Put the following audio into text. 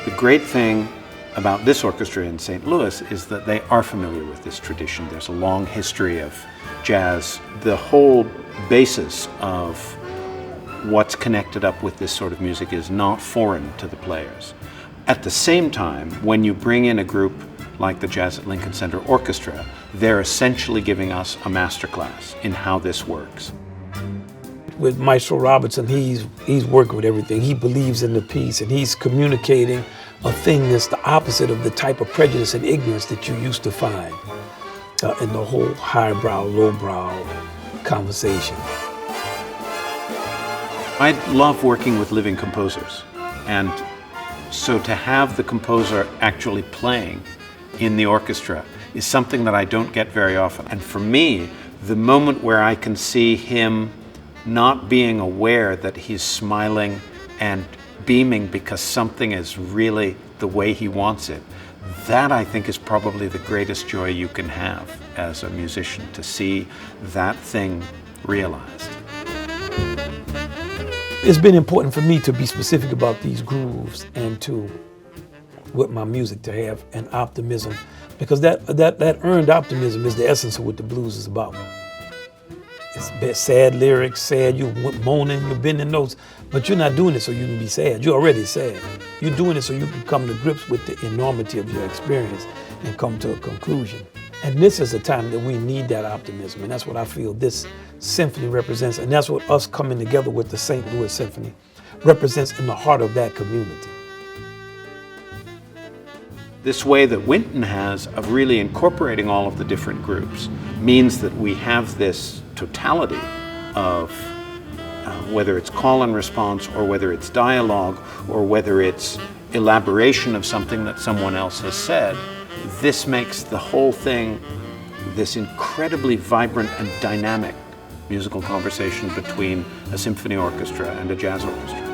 The great thing about this orchestra in St. Louis is that they are familiar with this tradition. There's a long history of jazz. The whole basis of what's connected up with this sort of music is not foreign to the players. At the same time, when you bring in a group like the Jazz at Lincoln Center Orchestra, they're essentially giving us a masterclass in how this works. With Maestro Robertson, he's working with everything. He believes in the piece, and he's communicating a thing that's the opposite of the type of prejudice and ignorance that you used to find in the whole highbrow, lowbrow conversation. I love working with living composers, and so to have the composer actually playing in the orchestra is something that I don't get very often. And for me, the moment where I can see him not being aware that he's smiling and beaming because something is really the way he wants it, that I think is probably the greatest joy you can have as a musician, to see that thing realized. It's been important for me to be specific about these grooves and to, with my music, to have an optimism, because that earned optimism is the essence of what the blues is about. It's sad lyrics, sad, you're moaning, you're bending notes, but you're not doing it so you can be sad. You're already sad. You're doing it so you can come to grips with the enormity of your experience and come to a conclusion. And this is a time that we need that optimism, and that's what I feel this symphony represents, and that's what us coming together with the St. Louis Symphony represents in the heart of that community. This way that Wynton has of really incorporating all of the different groups means that we have this totality of whether it's call and response, or whether it's dialogue, or whether it's elaboration of something that someone else has said. This makes the whole thing this incredibly vibrant and dynamic musical conversation between a symphony orchestra and a jazz orchestra.